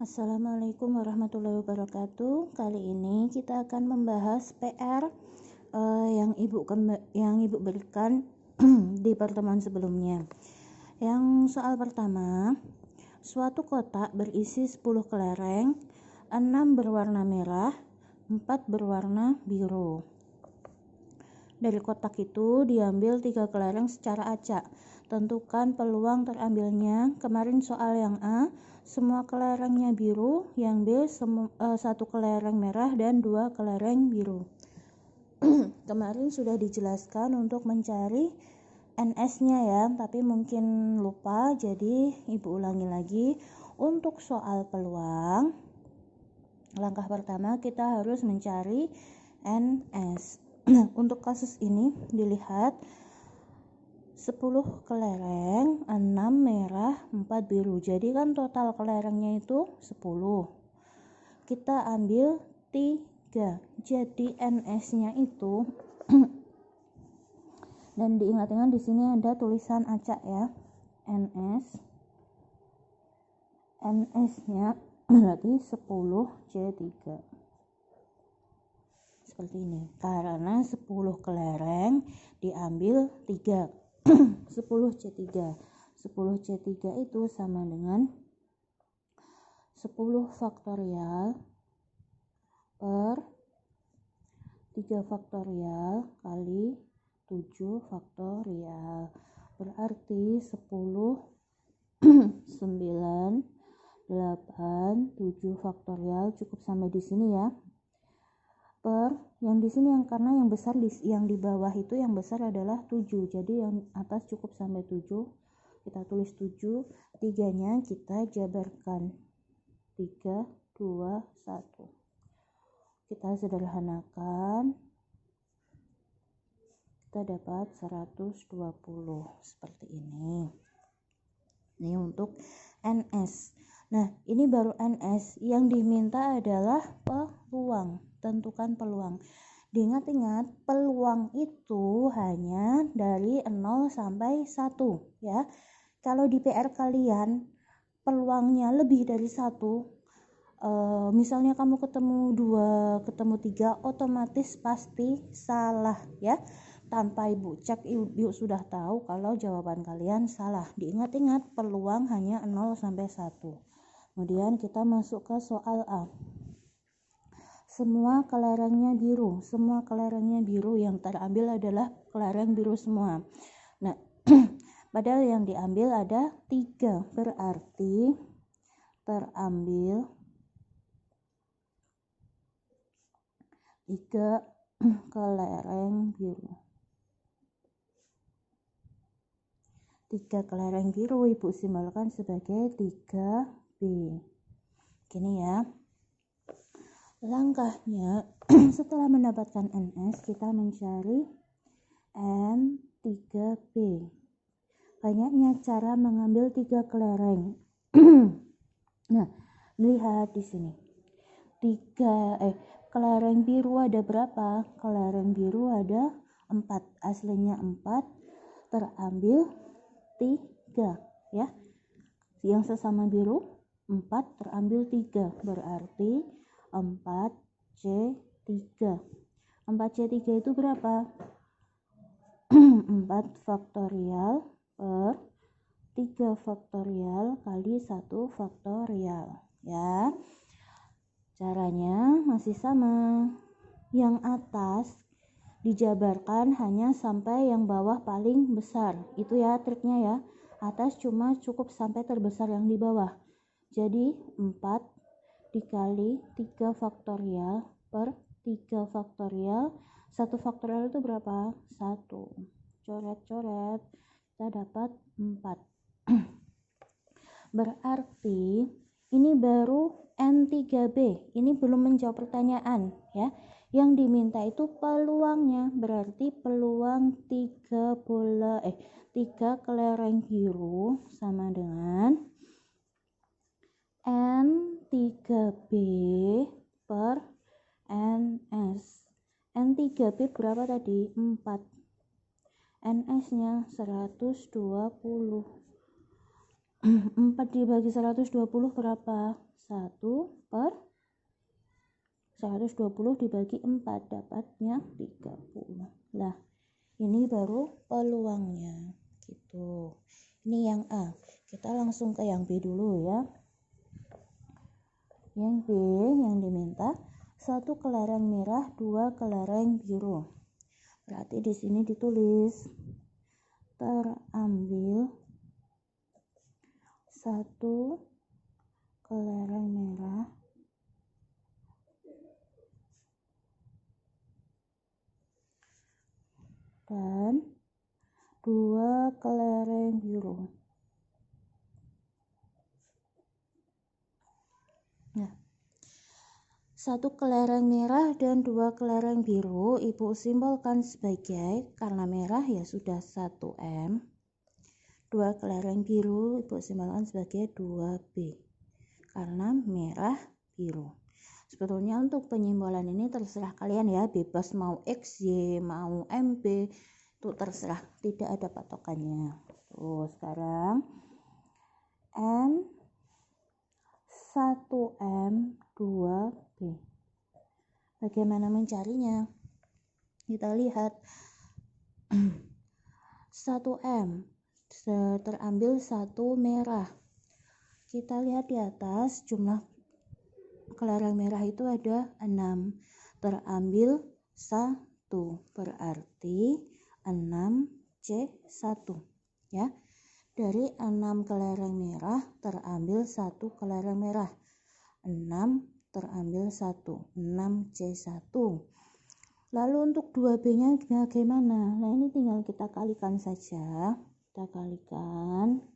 Assalamualaikum warahmatullahi wabarakatuh. Kali ini kita akan membahas PR yang ibu berikan di pertemuan sebelumnya. Yang soal pertama, suatu kotak berisi 10 kelereng, 6 berwarna merah, 4 berwarna biru. Dari kotak itu diambil 3 kelereng secara acak. Tentukan peluang terambilnya. Kemarin soal yang A, semua kelerengnya biru, yang B, 1 kelereng merah dan 2 kelereng biru. Kemarin sudah dijelaskan untuk mencari NS-nya ya, tapi mungkin lupa, jadi ibu ulangi lagi. Untuk soal peluang, langkah pertama kita harus mencari NS. Nah, untuk kasus ini dilihat 10 kelereng, 6 merah, 4 biru. Jadi kan total kelerengnya itu 10. Kita ambil 3. Jadi NS-nya itu dan diingat-ingat di sini ada tulisan acak ya. NS-nya berarti 10C3. Seperti ini. Karena 10 kelereng diambil 3. 10C3. 10C3 itu sama dengan 10 faktorial per 3 faktorial kali 7 faktorial. Berarti 10, 9, 8, 7 faktorial cukup sampai di sini ya. Per yang di sini yang karena yang besar yang di bawah itu yang besar adalah 7. Jadi yang atas cukup sampai 7. Kita tulis 7, 3-nya kita jabarkan. 3, 2, 1. Kita sederhanakan. Kita dapat 120 seperti ini. Ini untuk NS. Nah, ini baru NS. Yang diminta adalah peluang. Tentukan peluang. Diingat-ingat, peluang itu hanya dari 0 sampai 1 ya. Kalau di PR kalian peluangnya lebih dari 1, misalnya kamu ketemu 2, ketemu 3, otomatis pasti salah ya. Tanpa ibu cek, ibu sudah tahu kalau jawaban kalian salah. Diingat-ingat, peluang hanya 0 sampai 1. Kemudian kita masuk ke soal A. Semua kelerengnya biru. Semua kelerengnya biru, yang terambil adalah kelereng biru semua. Nah, padahal yang diambil ada 3. Berarti terambil 3 kelereng biru. 3 kelereng biru ibu simbolkan sebagai 3B. Gini ya. Langkahnya setelah mendapatkan NS, kita mencari N3B. Banyaknya cara mengambil 3 kelereng. Nah, lihat di sini. Kelereng biru ada berapa? Kelereng biru ada 4. Aslinya 4, terambil 3 ya. Yang sesama biru 4 terambil 3, berarti 4C3. 4C3 itu berapa? 4 faktorial per 3 faktorial kali 1 faktorial ya. Caranya masih sama. Yang atas dijabarkan hanya sampai yang bawah paling besar. Itu ya triknya ya. Atas cuma cukup sampai terbesar yang di bawah. Jadi 4 dikali 3 faktorial per 3 faktorial. 1 faktorial itu berapa? 1. Coret-coret. Kita dapat 4. Berarti ini baru N3B. Ini belum menjawab pertanyaan ya. Yang diminta itu peluangnya. Berarti peluang 3 kelereng biru sama dengan N3B per NS. N3B berapa tadi? 4. NS-nya 120. 4 dibagi 120 berapa? 1/120 dibagi 4 dapatnya 30. Lah, ini baru peluangnya gitu. Ini yang A. Kita langsung ke yang B dulu ya. Yang B yang diminta 1 kelereng merah, 2 kelereng biru. Berarti di sini ditulis terambil 1 kelereng merah dan 2 kelereng biru. Nah, 1 kelereng merah dan 2 kelereng biru Ibu simbolkan sebagai, karena merah ya sudah 1M, 2 kelereng biru Ibu simbolkan sebagai 2B karena merah biru. Sebetulnya untuk penyimbolan ini terserah kalian ya, bebas mau X, Y, mau MB, itu terserah, tidak ada patokannya. Tuh, sekarang N 1M 2B. Bagaimana mencarinya? Kita lihat 1M terambil 1 merah. Kita lihat di atas jumlah kelereng merah itu ada 6, terambil 1, berarti 6C1 ya. Dari 6 kelereng merah terambil 1 kelereng merah, 6 terambil 1, 6C1. Lalu untuk 2B nya bagaimana? Nah, ini tinggal kita kalikan saja. Kita kalikan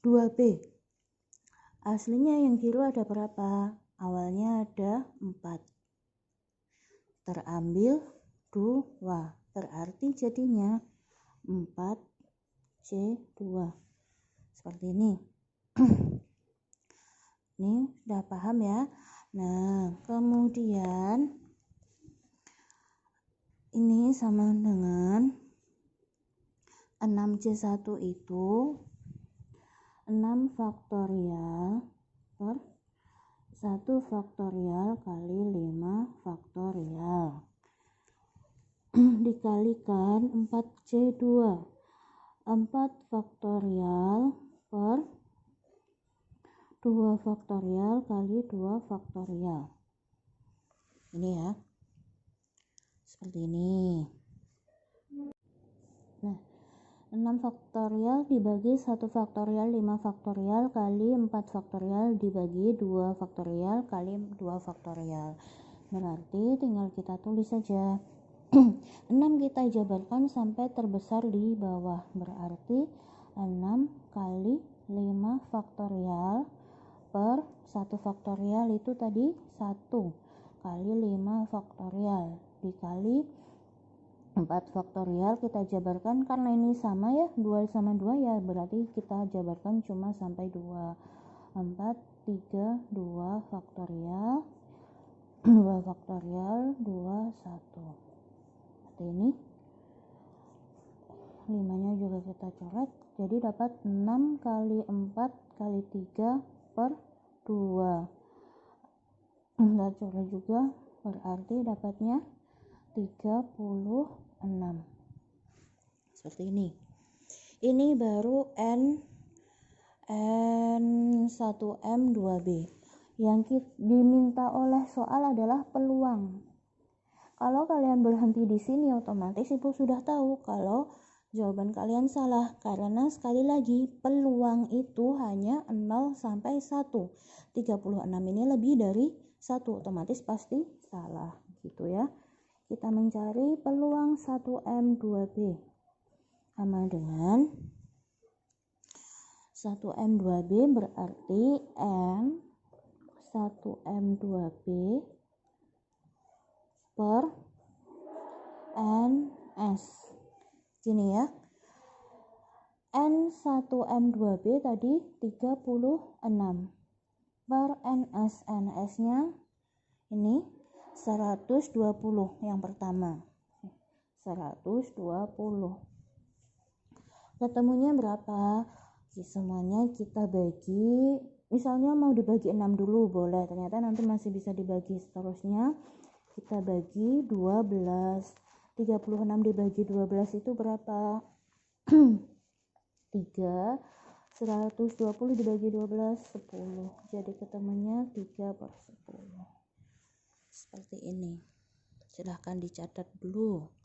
2B. Aslinya yang biru ada berapa? Awalnya ada 4. Terambil 2. Berarti jadinya 4C2. Seperti ini. Ini udah paham ya? Nah, kemudian ini sama dengan 6C1 itu 6 faktorial per 1 faktorial kali 5 faktorial dikalikan 4C2, 4 faktorial per 2 faktorial kali 2 faktorial. Ini ya, seperti ini. Nah, 6 faktorial dibagi 1 faktorial 5 faktorial kali 4 faktorial dibagi 2 faktorial kali 2 faktorial. Berarti tinggal kita tulis saja. 6 kita jabarkan sampai terbesar di bawah. Berarti 6 kali 5 faktorial per 1 faktorial itu tadi 1 kali 5 faktorial dikali 4 faktorial kita jabarkan, karena ini sama ya, 2 sama 2 ya, berarti kita jabarkan cuma sampai 2. 4, 3, 2 faktorial 2 faktorial 2, 1. Seperti ini. 5 nya juga kita coret, jadi dapat 6 kali 4 kali 3 per 2. Kita coret juga, berarti dapatnya 36. Seperti ini. Ini baru N1M 2B. Yang diminta oleh soal adalah peluang. Kalau kalian berhenti di sini, otomatis Ibu sudah tahu kalau jawaban kalian salah, karena sekali lagi peluang itu hanya 0 sampai 1. 36 ini lebih dari 1, otomatis pasti salah gitu ya. Kita mencari peluang 1M 2B sama dengan 1M 2B, berarti M 1M 2B per NS. Gini ya, N1M 2B tadi 36 per NS. NS nya ini 120 yang pertama, 120. Ketemunya berapa? semuanya kita bagi, misalnya mau dibagi 6 dulu boleh, ternyata nanti masih bisa dibagi seterusnya. Kita bagi 12, 36 dibagi 12 itu berapa? 3. 120 dibagi 12 10, jadi ketemunya 3/10. Seperti ini, silahkan dicatat dulu.